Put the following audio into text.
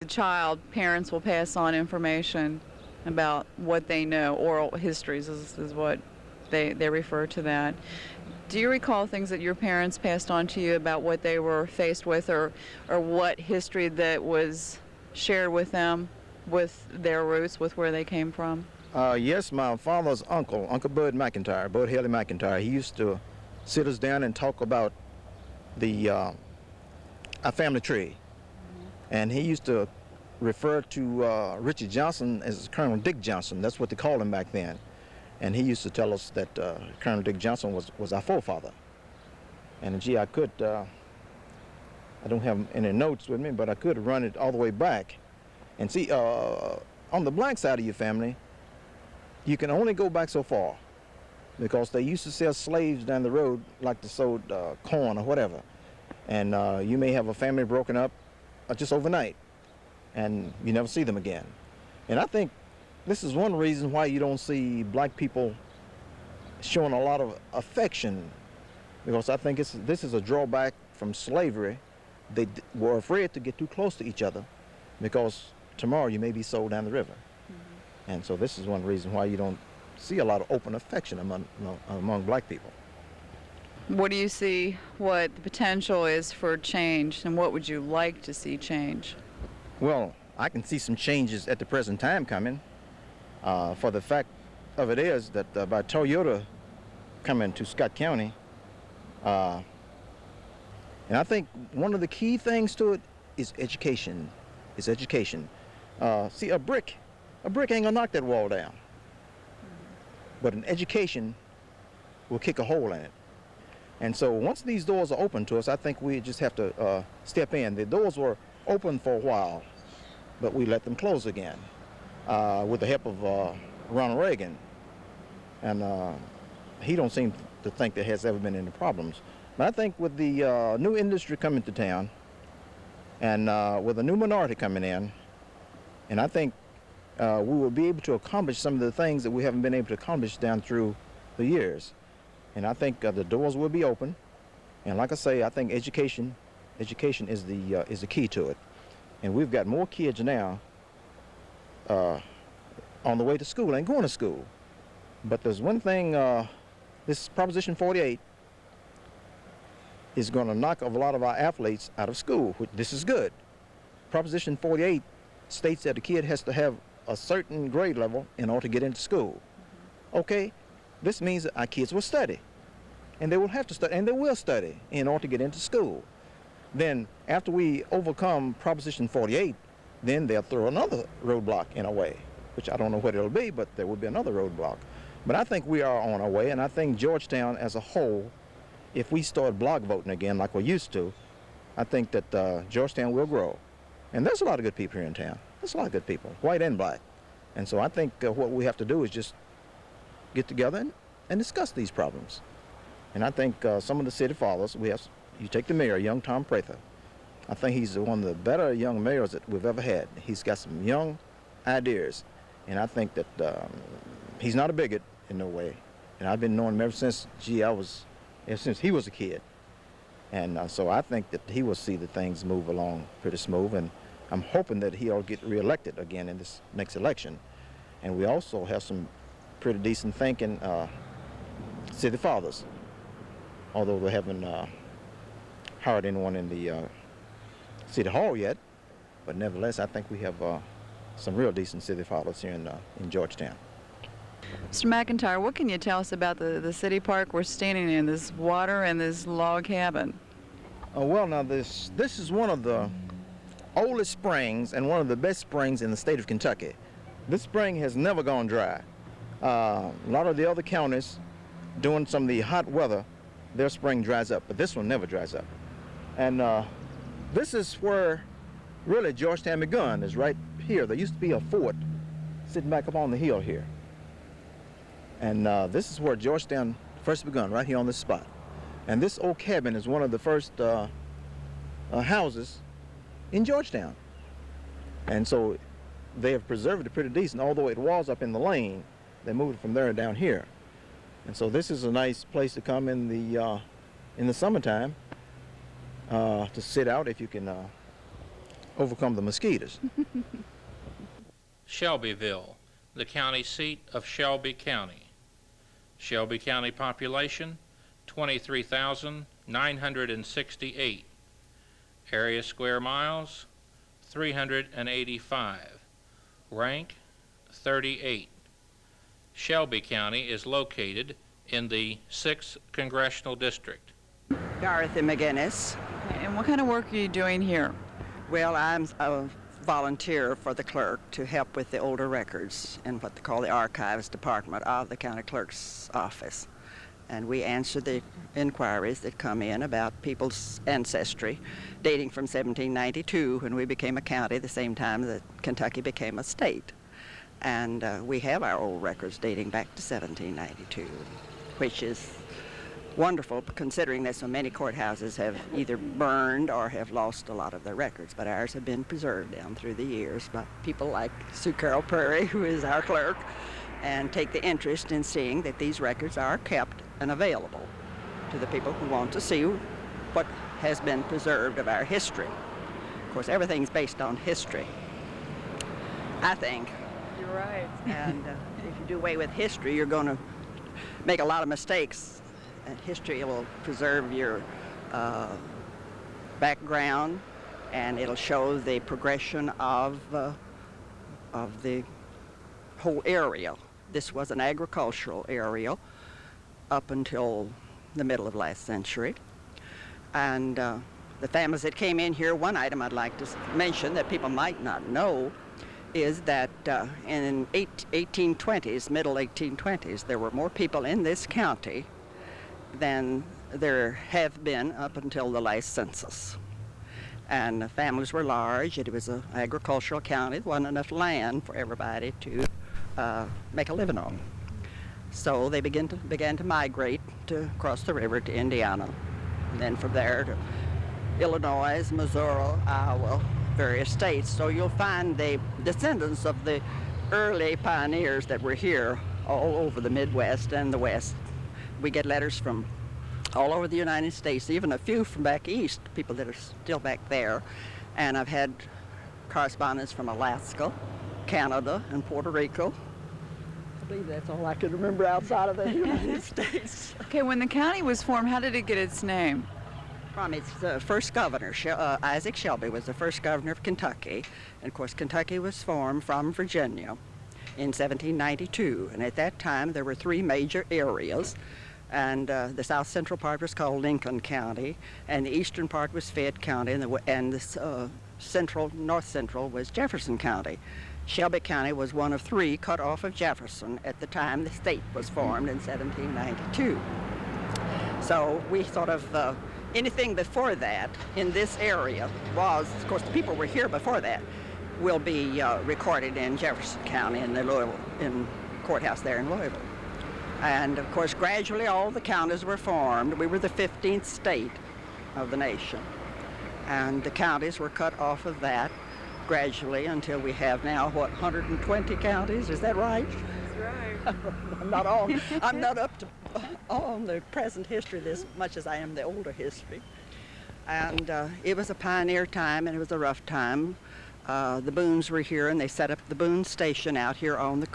The child, parents will pass on information about what they know. Oral histories is what they refer to that. Do you recall things that your parents passed on to you about what they were faced with, or what history that was shared with them, with their roots, with where they came from? Yes, my father's uncle, Uncle Bud McIntyre, Bud Haley McIntyre, he used to sit us down and talk about the our family tree. And he used to refer to Richard Johnson as Colonel Dick Johnson. That's what they called him back then. And he used to tell us that Colonel Dick Johnson was our forefather. And gee, I don't have any notes with me, but I could run it all the way back. And see, on the black side of your family, you can only go back so far because they used to sell slaves down the road like they sold corn or whatever. And you may have a family broken up just overnight and you never see them again. And I think this is one reason why you don't see black people showing a lot of affection, because I think this is a drawback from slavery. They were afraid to get too close to each other because tomorrow you may be sold down the river. And so this is one reason why you don't see a lot of open affection among black people. What do you see what the potential is for change, and what would you like to see change? Well, I can see some changes at the present time coming. For the fact of it is that by Toyota coming to Scott County, and I think one of the key things to it is education. Is education. See, a brick ain't gonna knock that wall down. But an education will kick a hole in it. And so once these doors are open to us, I think we just have to step in. The doors were open for a while, but we let them close again with the help of Ronald Reagan. And he don't seem to think there has ever been any problems. But I think with the new industry coming to town and with a new minority coming in, and I think we will be able to accomplish some of the things that we haven't been able to accomplish down through the years. And I think the doors will be open. And like I say, I think education is the key to it. And we've got more kids now on the way to school and going to school. But there's one thing, this Proposition 48 is going to knock a lot of our athletes out of school. This is good. Proposition 48 states that a kid has to have a certain grade level in order to get into school. Okay, this means that our kids will study, and they will have to study, and they will study in order to get into school. Then after we overcome Proposition 48, then they'll throw another roadblock in a way, which I don't know what it'll be, but there will be another roadblock. But I think we are on our way, and I think Georgetown as a whole, if we start block voting again like we used to, I think that Georgetown will grow. And there's a lot of good people here in town. There's a lot of good people, white and black. And so I think what we have to do is just get together and discuss these problems. And I think some of the city fathers, you take the mayor, young Tom Prather. I think he's one of the better young mayors that we've ever had. He's got some young ideas. And I think that he's not a bigot in no way. And I've been knowing him ever since, ever since he was a kid. And so I think that he will see that things move along pretty smooth. And I'm hoping that he'll get reelected again in this next election. And we also have some pretty decent thinking city fathers, although they haven't hired anyone in the city hall yet. But nevertheless, I think we have some real decent city fathers here in Georgetown. Mr. McIntyre, what can you tell us about the city park we're standing in, this water and this log cabin? Well, now this is one of the oldest springs and one of the best springs in the state of Kentucky. This spring has never gone dry. A lot of the other counties, during some of the hot weather, their spring dries up, but this one never dries up. And this is where really Georgetown begun, is right here. There used to be a fort sitting back up on the hill here. And this is where Georgetown first begun, right here on this spot. And this old cabin is one of the first houses in Georgetown. And so they have preserved it pretty decent, although it was up in the lane. They moved it from there down here. And so this is a nice place to come in the summertime to sit out if you can overcome the mosquitoes. Shelbyville, the county seat of Shelby County. Shelby County population, 23,968. Area square miles, 385. Rank, 38. Shelby County is located in the 6th Congressional District. Dorothy McGinnis. And what kind of work are you doing here? Well, I'm a volunteer for the clerk to help with the older records in what they call the archives department of the county clerk's office. And we answer the inquiries that come in about people's ancestry dating from 1792, when we became a county, the same time that Kentucky became a state. And we have our old records dating back to 1792, which is wonderful considering that so many courthouses have either burned or have lost a lot of their records, but ours have been preserved down through the years by people like Sue Carroll Prairie, who is our clerk, and take the interest in seeing that these records are kept and available to the people who want to see what has been preserved of our history. Of course, everything's based on history, I think. You're right. And if you do away with history, you're going to make a lot of mistakes. And history will preserve your background, and it'll show the progression of the whole area. This was an agricultural area up until the middle of last century. And the families that came in here, one item I'd like to mention that people might not know is that in 1820s, middle 1820s, there were more people in this county than there have been up until the last census. And the families were large. It was an agricultural county. There wasn't enough land for everybody to make a living on. So they began to migrate to across the river to Indiana, and then from there to Illinois, Missouri, Iowa, various states. So you'll find the descendants of the early pioneers that were here all over the Midwest and the West. We get letters from all over the United States, even a few from back east, people that are still back there. And I've had correspondence from Alaska, Canada, and Puerto Rico. I believe that's all I can remember outside of the United States. Okay, when the county was formed, how did it get its name? From its first governor, Isaac Shelby was the first governor of Kentucky. And of course, Kentucky was formed from Virginia in 1792. And at that time, there were three major areas. And the south central part was called Lincoln County, and the eastern part was Fayette County, and the north central was Jefferson County. Shelby County was one of three cut off of Jefferson at the time the state was formed in 1792. So we thought of anything before that in this area was, of course, the people were here before that, will be recorded in Jefferson County in the courthouse there in Louisville. And of course, gradually all the counties were formed. We were the 15th state of the nation. And the counties were cut off of that gradually until we have now, 120 counties? Is that right? That's right. I'm not up to on the present history as much as I am the older history. And it was a pioneer time, and it was a rough time. The Boones were here, and they set up the Boone Station out here on the